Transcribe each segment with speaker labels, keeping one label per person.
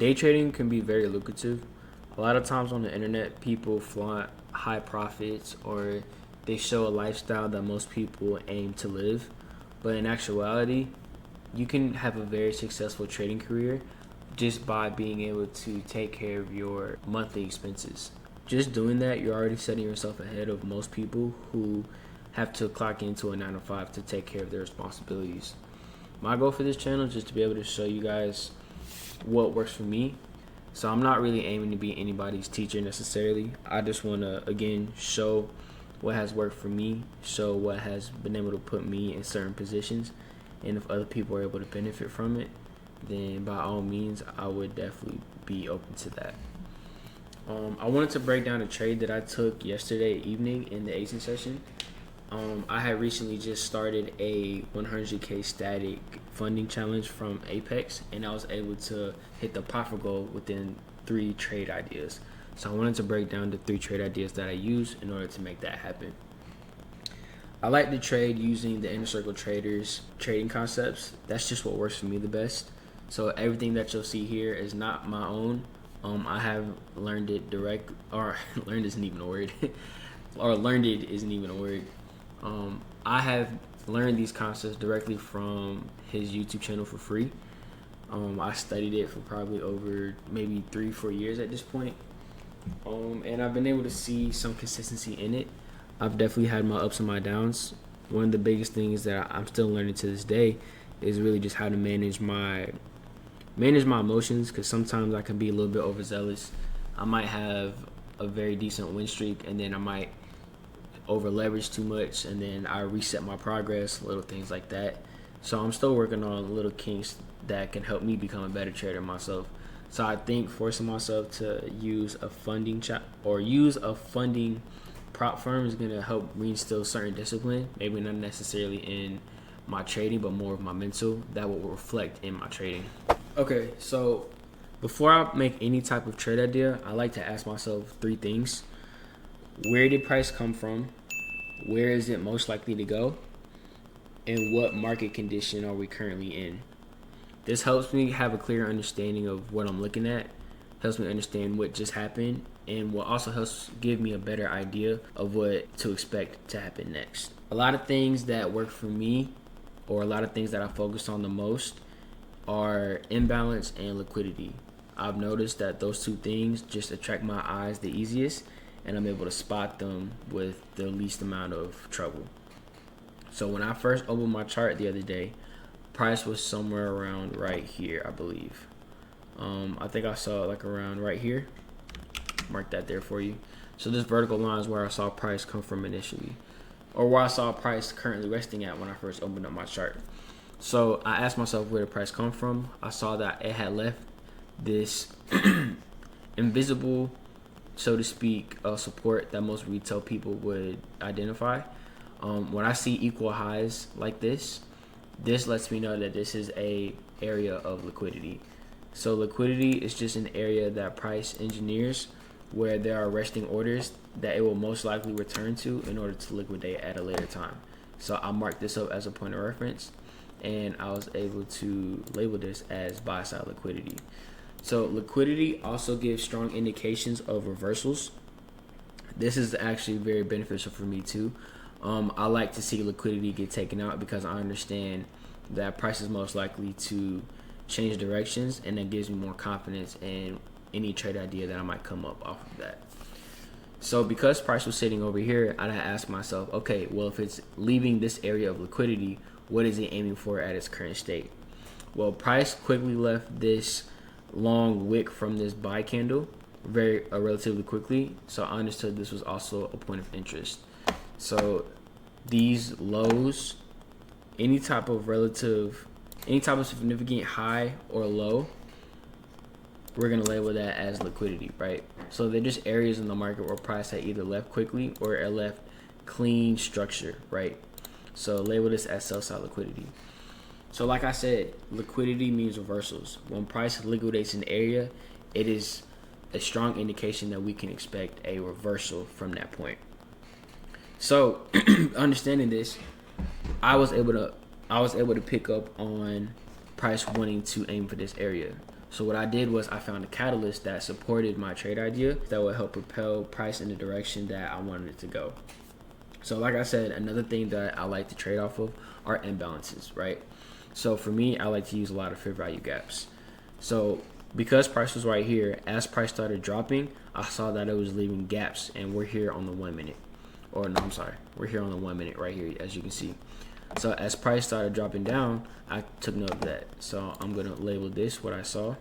Speaker 1: Day trading can be very lucrative. A lot of times on the internet, people flaunt high profits or they show a lifestyle that most people aim to live. But in actuality, you can have a very successful trading career just by being able to take care of your monthly expenses. Just doing that, you're already setting yourself ahead of most people who have to clock into a 9 to 5 to take care of their responsibilities. My goal for this channel is just to be able to show you guys what works for me. So I'm not really aiming to be anybody's teacher necessarily. I just want to, again, show what has worked for me, show what has been able to put me in certain positions. And if other people are able to benefit from it, then by all means, I would definitely be open to that. I wanted to break down a trade that I took yesterday evening in the Asian session. I had recently just started a 100K static funding challenge from Apex, and I was able to hit the profit goal within 3 trade ideas. So I wanted to break down the 3 trade ideas that I use in order to make that happen. I like to trade using the Inner Circle Traders trading concepts. That's just what works for me the best. So everything that you'll see here is not my own. I have learned it learned isn't even a word, or learned it isn't even a word. I have learned these concepts directly from his YouTube channel for free. I studied it for probably over maybe 3-4 years at this point. And I've been able to see some consistency in it. I've definitely had my ups and my downs. One of the biggest things that I'm still learning to this day is really just how to manage my emotions, because sometimes I can be a little bit overzealous. I might have a very decent win streak and then I might over leverage too much and then I reset my progress, little things like that. So I'm still working on little kinks that can help me become a better trader myself. So I think forcing myself to use a funding prop firm is going to help reinstill certain discipline, maybe not necessarily in my trading, but more of my mental that will reflect in my trading. Okay, so before I make any type of trade idea, I like to ask myself 3 things. Where did price come from? Where is it most likely to go? And what market condition are we currently in? This helps me have a clear understanding of what I'm looking at, helps me understand what just happened, and what also helps give me a better idea of what to expect to happen next. A lot of things that work for me, or a lot of things that I focus on the most, are imbalance and liquidity. I've noticed that those 2 things just attract my eyes the easiest, and I'm able to spot them with the least amount of trouble. So when I first opened my chart the other day, price was somewhere around right here, I believe. I think I saw it like around right here. Mark that there for you. So this vertical line is where I saw price come from initially, or where I saw price currently resting at when I first opened up my chart. So I asked myself where the price come from. I saw that it had left this invisible, so to speak, support that most retail people would identify. When I see equal highs like this lets me know that this is a area of liquidity. So liquidity is just an area that price engineers where there are resting orders that it will most likely return to in order to liquidate at a later time. So I marked this up as a point of reference, and I was able to label this as buy side liquidity. So liquidity also gives strong indications of reversals. This is actually very beneficial for me too. I like to see liquidity get taken out because I understand that price is most likely to change directions, and that gives me more confidence in any trade idea that I might come up off of that. So because price was sitting over here, I asked myself, okay, well, if it's leaving this area of liquidity, what is it aiming for at its current state? Well, price quickly left this long wick from this buy candle relatively quickly, so I understood this was also a point of interest. So these lows, any type of significant high or low, we're gonna label that as liquidity, right? So they're just areas in the market where price had either left quickly or it left clean structure, right? So label this as sell side liquidity. So like I said, liquidity means reversals. When price liquidates an area, it is a strong indication that we can expect a reversal from that point. So understanding this, I was able to pick up on price wanting to aim for this area. So what I did was I found a catalyst that supported my trade idea that would help propel price in the direction that I wanted it to go. So like I said, another thing that I like to trade off of are imbalances, right? So for me, I like to use a lot of fair value gaps. So because price was right here, as price started dropping, I saw that it was leaving gaps, and we're here on the 1 minute. Or no, I'm sorry, we're here on the 1 minute right here, as you can see. So as price started dropping down, I took note of that. So I'm gonna label this what I saw.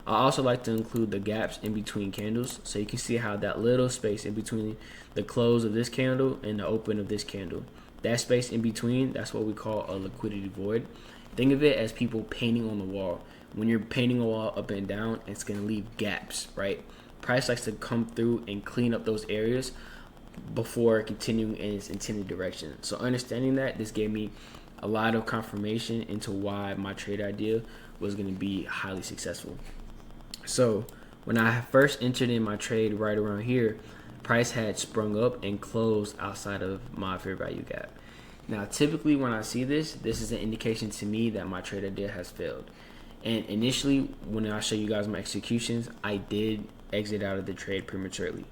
Speaker 1: I also like to include the gaps in between candles, so you can see how that little space in between the close of this candle and the open of this candle, that space in between, that's what we call a liquidity void. Think of it as people painting on the wall. When you're painting a wall up and down, it's gonna leave gaps, right? Price likes to come through and clean up those areas before continuing in its intended direction. So understanding that, this gave me a lot of confirmation into why my trade idea was going to be highly successful. So when I first entered in my trade right around here, price had sprung up and closed outside of my fair value gap. Now typically when I see this is an indication to me that my trade idea has failed. And initially when I show you guys my executions, I did exit out of the trade prematurely.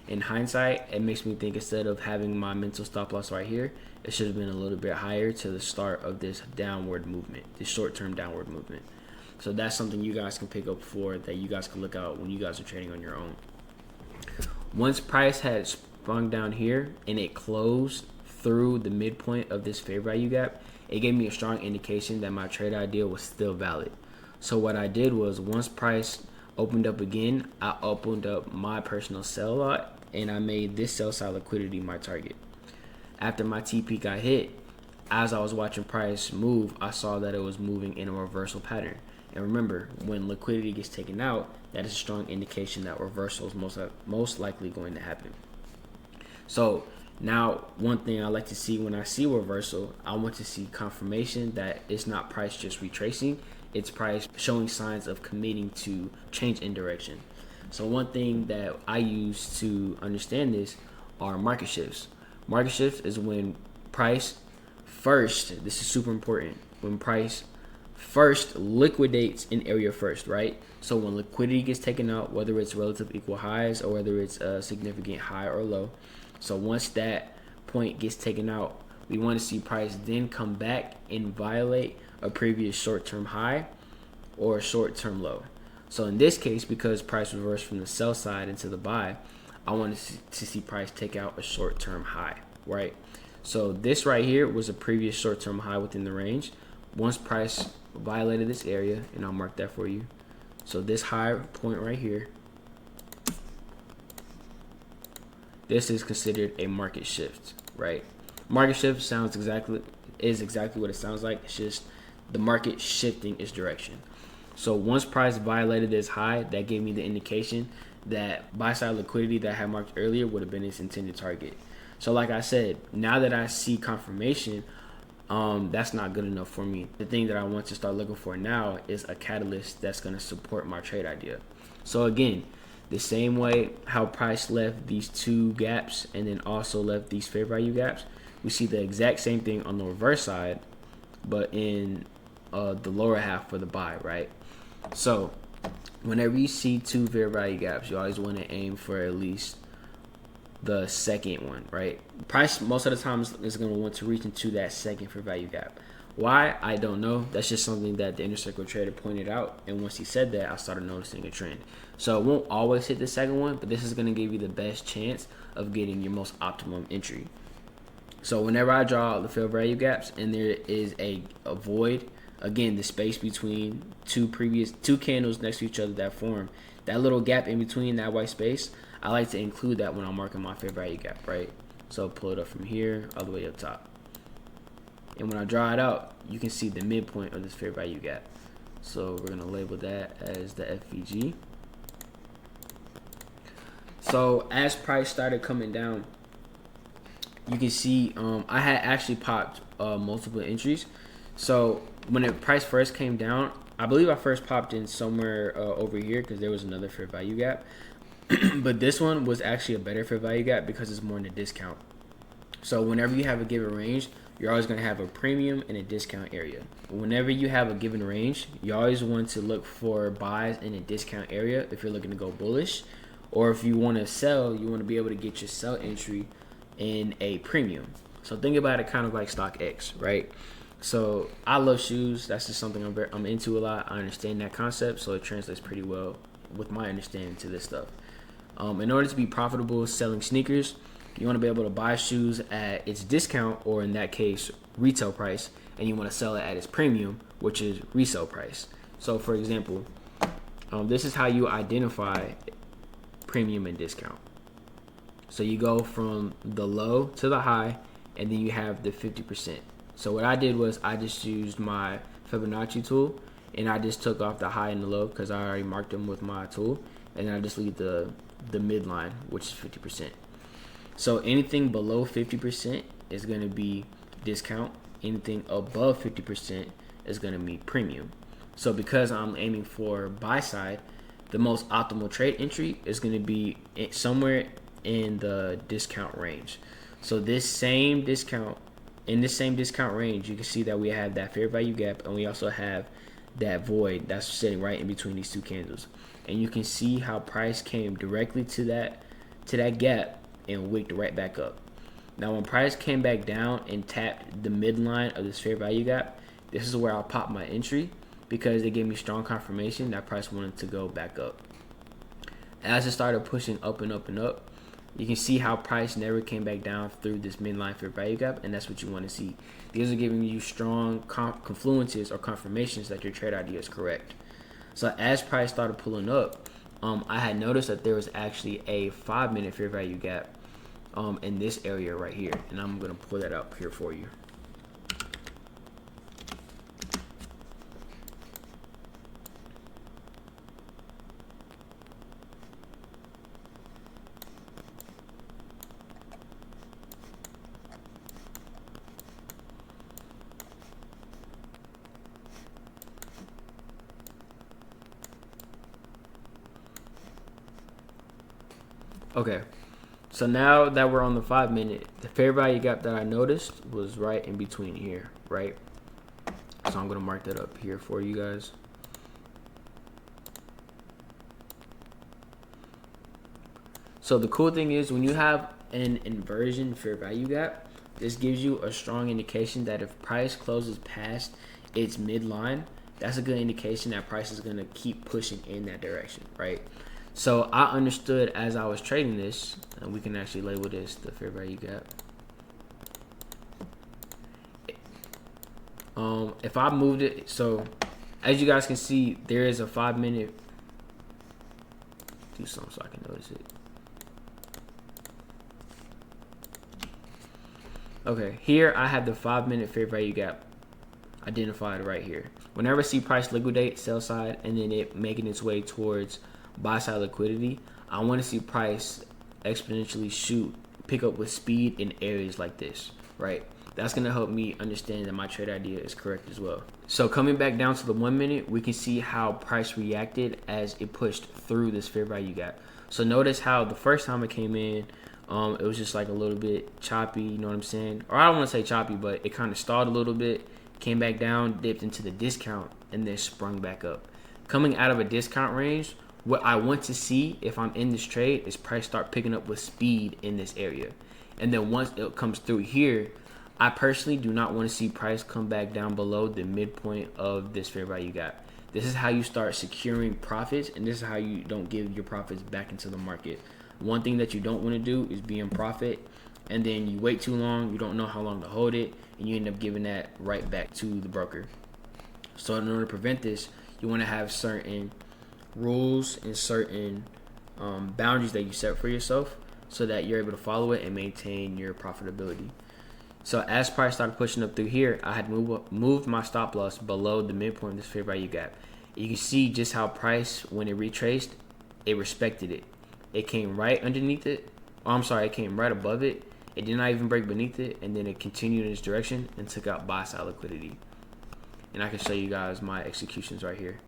Speaker 1: In hindsight, it makes me think instead of having my mental stop loss right here, it should have been a little bit higher to the start of this downward movement, this short-term downward movement. So that's something you guys can pick up for, that you guys can look out when you guys are trading on your own. Once price had sprung down here and it closed through the midpoint of this fair value gap, it gave me a strong indication that my trade idea was still valid. So what I did was, once price opened up again, I opened up my personal sell lot and I made this sell side liquidity my target. After my TP got hit, as I was watching price move, I saw that it was moving in a reversal pattern. And remember, when liquidity gets taken out, that is a strong indication that reversal is most likely going to happen. So now, one thing I like to see when I see reversal, I want to see confirmation that it's not price just retracing, it's price showing signs of committing to change in direction. So one thing that I use to understand this are market shifts. Market shifts is when price first, this is super important, when price first liquidates an area first, right? So when liquidity gets taken out, whether it's relative equal highs or whether it's a significant high or low. So once that point gets taken out, we want to see price then come back and violate a previous short-term high or a short-term low. So in this case, because price reversed from the sell side into the buy, I wanted to see price take out a short-term high, right? So this right here was a previous short-term high within the range. Once price violated this area, and I'll mark that for you. So this high point right here, this is considered a market shift, right? Market shift is exactly what it sounds like. It's just the market shifting its direction. So once price violated this high, that gave me the indication that buy side liquidity that I had marked earlier would have been its intended target. So like I said, now that I see confirmation, that's not good enough for me. The thing that I want to start looking for now is a catalyst that's going to support my trade idea. So again, the same way how price left these two gaps and then also left these fair value gaps, we see the exact same thing on the reverse side, but in the lower half for the buy, right? So whenever you see two fair value gaps, you always want to aim for at least the second one, right? Price most of the time is going to want to reach into that second fair value gap. Why? I don't know. That's just something that the inner circle trader pointed out, and once he said that, I started noticing a trend. So it won't always hit the second one, but this is going to give you the best chance of getting your most optimum entry. So whenever I draw the fair value gaps and there is a void, again, the space between two candles next to each other that form, that little gap in between that white space, I like to include that when I'm marking my fair value gap, right? So pull it up from here all the way up top. And when I draw it out, you can see the midpoint of this fair value gap. So we're gonna label that as the FVG. So as price started coming down, you can see I had actually popped multiple entries. So when the price first came down, I believe I first popped in somewhere over here because there was another fair value gap. But this one was actually a better fair value gap because it's more in the discount. So whenever you have a given range, you're always going to have a premium and a discount area. Whenever you have a given range, you always want to look for buys in a discount area if you're looking to go bullish, or if you want to sell, you want to be able to get your sell entry in a premium. So think about it kind of like StockX, right? So I love shoes. That's just something I'm into a lot. I understand that concept, so it translates pretty well with my understanding to this stuff. In order to be profitable selling sneakers, you want to be able to buy shoes at its discount, or in that case, retail price, and you want to sell it at its premium, which is resale price. So for example, this is how you identify premium and discount. So you go from the low to the high, and then you have the 50%. So what I did was I just used my Fibonacci tool, and I just took off the high and the low because I already marked them with my tool, and then I just leave the midline, which is 50%. So anything below 50% is going to be discount. Anything above 50% is going to be premium. So because I'm aiming for buy side, the most optimal trade entry is going to be somewhere in the discount range. So this same discount, in this same discount range, you can see that we have that fair value gap, and we also have that void that's sitting right in between these two candles. And you can see how price came directly to that gap and wicked right back up. Now when price came back down and tapped the midline of this fair value gap, this is where I'll pop my entry, because they gave me strong confirmation that price wanted to go back up. As it started pushing up and up and up, you can see how price never came back down through this midline fair value gap, and that's what you want to see. These are giving you strong confluences or confirmations that your trade idea is correct. So as price started pulling up, I had noticed that there was actually a 5-minute fair value gap in this area right here, and I'm going to pull that up here for you. Okay, so now that we're on the 5-minute, the fair value gap that I noticed was right in between here, right? So I'm gonna mark that up here for you guys. So the cool thing is, when you have an inversion fair value gap, this gives you a strong indication that if price closes past its midline, that's a good indication that price is gonna keep pushing in that direction, right? So I understood as I was trading this, and we can actually label this the fair value gap. If I moved it, so as you guys can see, there is a 5-minute. Do something so I can notice it. Okay, here I have the 5-minute fair value gap identified right here. Whenever I see price liquidate sell side and then it making its way towards buy side liquidity, I want to see price exponentially pick up with speed in areas like this, right? That's going to help me understand that my trade idea is correct as well. So coming back down to the 1 minute, we can see how price reacted as it pushed through this fair value gap. So notice how the first time it came in, it was just like a little bit choppy, you know what I'm saying? Or I don't want to say choppy, but it kind of stalled a little bit, came back down, dipped into the discount, and then sprung back up. Coming out of a discount range, what I want to see if I'm in this trade is price start picking up with speed in this area. And then once it comes through here, I personally do not want to see price come back down below the midpoint of this fair value gap. This is how you start securing profits, and this is how you don't give your profits back into the market. One thing that you don't want to do is be in profit, and then you wait too long, you don't know how long to hold it, and you end up giving that right back to the broker. So in order to prevent this, you want to have certain rules and certain boundaries that you set for yourself so that you're able to follow it and maintain your profitability. So as price started pushing up through here, I had moved my stop loss below the midpoint of this fair value gap. You can see just how price, when it retraced, it respected it. It came right underneath it. Oh, I'm sorry, it came right above it. It did not even break beneath it, and then it continued in its direction and took out buy side liquidity. And I can show you guys my executions right here.